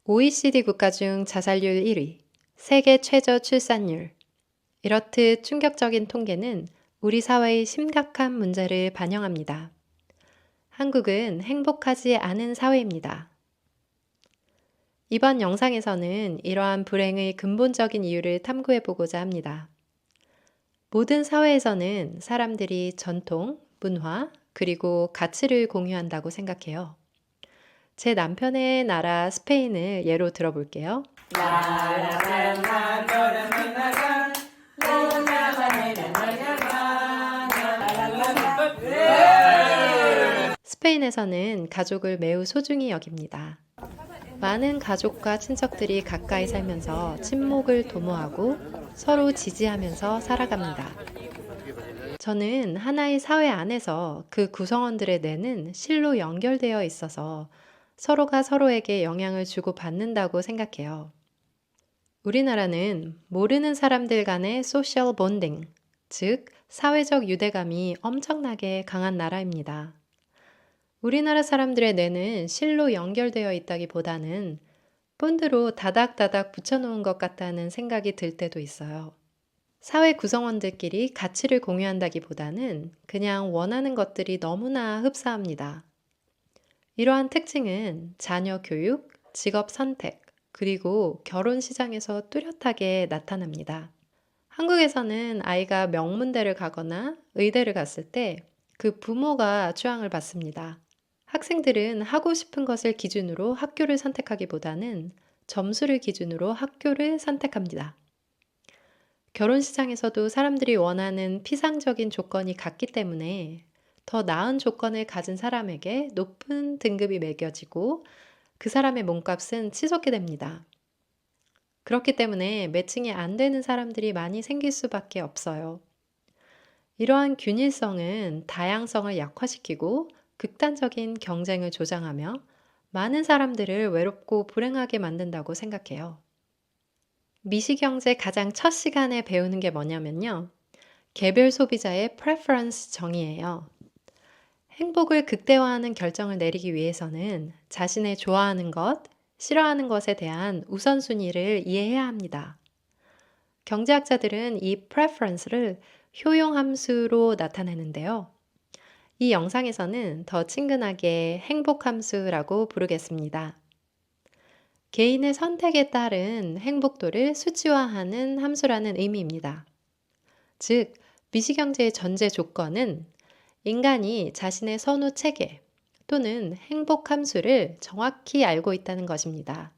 OECD 국가 중 자살률 1위, 세계 최저 출산율. 이렇듯 충격적인 통계는 우리 사회의 심각한 문제를 반영합니다. 한국은 행복하지 않은 사회입니다. 이번 영상에서는 이러한 불행의 근본적인 이유를 탐구해 보고자 합니다. 모든 사회에서는 사람들이 전통, 문화, 그리고 가치를 공유한다고 생각해요. 제 남편의 나라 스페인을 예로 들어볼게요. 스페인에서는 가족을 매우 소중히 여깁니다. 많은 가족과 친척들이 가까이 살면서 친목을 도모하고 서로 지지하면서 살아갑니다. 저는 하나의 사회 안에서 그 구성원들의 뇌는 실로 연결되어 있어서 서로가 서로에게 영향을 주고받는다고 생각해요. 우리나라는 모르는 사람들 간의 소셜 본딩, 즉 사회적 유대감이 엄청나게 강한 나라입니다. 우리나라 사람들의 뇌는 실로 연결되어 있다기보다는 본드로 다닥다닥 붙여놓은 것 같다는 생각이 들 때도 있어요. 사회 구성원들끼리 가치를 공유한다기보다는 그냥 원하는 것들이 너무나 흡사합니다. 이러한 특징은 자녀 교육, 직업 선택, 그리고 결혼 시장에서 뚜렷하게 나타납니다. 한국에서는 아이가 명문대를 가거나 의대를 갔을 때 그 부모가 추앙을 받습니다. 학생들은 하고 싶은 것을 기준으로 학교를 선택하기보다는 점수를 기준으로 학교를 선택합니다. 결혼 시장에서도 사람들이 원하는 피상적인 조건이 같기 때문에 더 나은 조건을 가진 사람에게 높은 등급이 매겨지고 그 사람의 몸값은 치솟게 됩니다. 그렇기 때문에 매칭이 안 되는 사람들이 많이 생길 수밖에 없어요. 이러한 균일성은 다양성을 약화시키고 극단적인 경쟁을 조장하며 많은 사람들을 외롭고 불행하게 만든다고 생각해요. 미시경제 가장 첫 시간에 배우는 게 뭐냐면요. 개별 소비자의 프레퍼런스 정의예요. 행복을 극대화하는 결정을 내리기 위해서는 자신의 좋아하는 것, 싫어하는 것에 대한 우선순위를 이해해야 합니다. 경제학자들은 이 preference를 효용함수로 나타내는데요. 이 영상에서는 더 친근하게 행복함수라고 부르겠습니다. 개인의 선택에 따른 행복도를 수치화하는 함수라는 의미입니다. 즉, 미시경제의 전제 조건은 인간이 자신의 선호 체계 또는 행복함수를 정확히 알고 있다는 것입니다.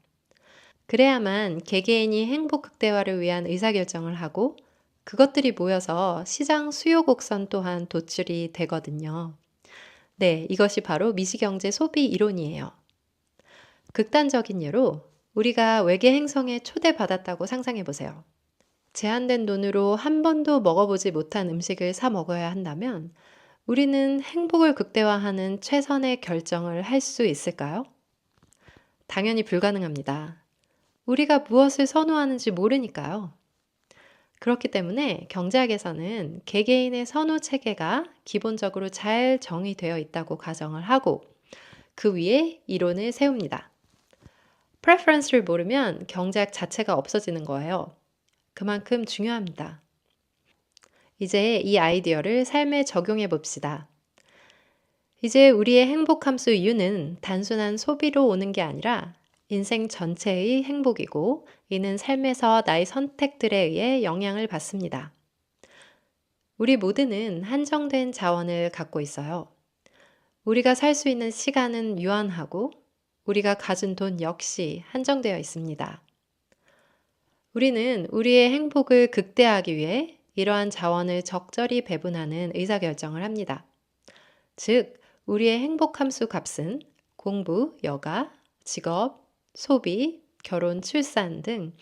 그래야만 개개인이 행복 극대화를 위한 의사결정을 하고 그것들이 모여서 시장 수요 곡선 또한 도출이 되거든요. 네, 이것이 바로 미시경제 소비 이론이에요. 극단적인 예로 우리가 외계 행성에 초대받았다고 상상해 보세요. 제한된 돈으로 한 번도 먹어보지 못한 음식을 사 먹어야 한다면 우리는 행복을 극대화하는 최선의 결정을 할 수 있을까요? 당연히 불가능합니다. 우리가 무엇을 선호하는지 모르니까요. 그렇기 때문에 경제학에서는 개개인의 선호 체계가 기본적으로 잘 정의되어 있다고 가정을 하고 그 위에 이론을 세웁니다. preference를 모르면 경제학 자체가 없어지는 거예요. 그만큼 중요합니다. 이제 이 아이디어를 삶에 적용해 봅시다. 이제 우리의 행복함수 U는 단순한 소비로 오는 게 아니라 인생 전체의 행복이고 이는 삶에서 나의 선택들에 의해 영향을 받습니다. 우리 모두는 한정된 자원을 갖고 있어요. 우리가 살 수 있는 시간은 유한하고 우리가 가진 돈 역시 한정되어 있습니다. 우리는 우리의 행복을 극대화하기 위해 이러한 자원을 적절히 배분하는 의사결정을 합니다. 즉, 우리의 행복함수 값은 공부, 여가, 직업, 소비, 결혼, 출산 등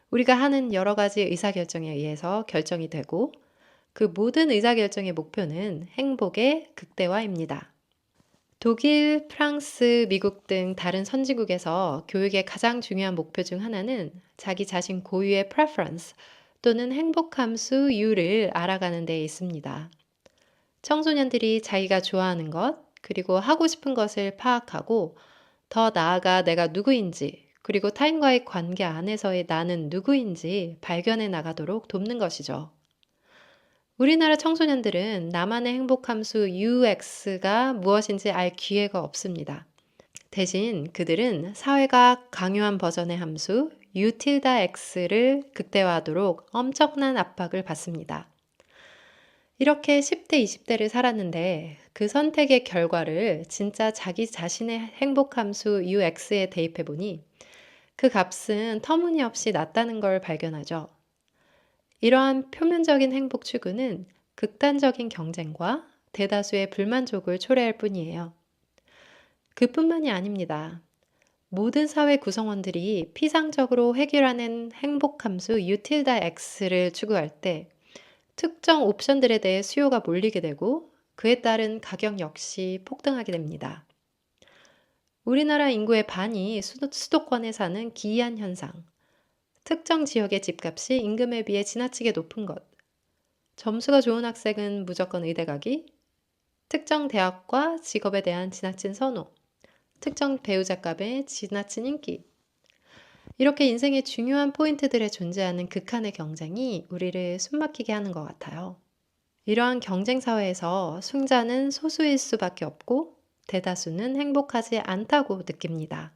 우리가 하는 여러 가지 의사결정에 의해서 결정이 되고 그 모든 의사결정의 목표는 행복의 극대화입니다. 독일, 프랑스, 미국 등 다른 선진국에서 교육의 가장 중요한 목표 중 하나는 자기 자신 고유의 preference 또는 행복함수 U를 알아가는 데 있습니다. 청소년들이 자기가 좋아하는 것, 그리고 하고 싶은 것을 파악하고 더 나아가 내가 누구인지, 그리고 타인과의 관계 안에서의 나는 누구인지 발견해 나가도록 돕는 것이죠. 우리나라 청소년들은 나만의 행복함수 UX가 무엇인지 알 기회가 없습니다. 대신 그들은 사회가 강요한 버전의 함수 U-X를 극대화하도록 엄청난 압박을 받습니다. 이렇게 10대, 20대를 살았는데 그 선택의 결과를 진짜 자기 자신의 행복함수 UX에 대입해보니 그 값은 터무니없이 낮다는 걸 발견하죠. 이러한 표면적인 행복 추구는 극단적인 경쟁과 대다수의 불만족을 초래할 뿐이에요. 그뿐만이 아닙니다. 모든 사회 구성원들이 피상적으로 해결하는 행복함수 U-X를 추구할 때 특정 옵션들에 대해 수요가 몰리게 되고 그에 따른 가격 역시 폭등하게 됩니다. 우리나라 인구의 반이 수도권에 사는 기이한 현상, 특정 지역의 집값이 임금에 비해 지나치게 높은 것, 점수가 좋은 학생은 무조건 의대 가기, 특정 대학과 직업에 대한 지나친 선호, 특정 배우자 값의 지나친 인기. 이렇게 인생의 중요한 포인트들에 존재하는 극한의 경쟁이 우리를 숨막히게 하는 것 같아요. 이러한 경쟁 사회에서 승자는 소수일 수밖에 없고 대다수는 행복하지 않다고 느낍니다.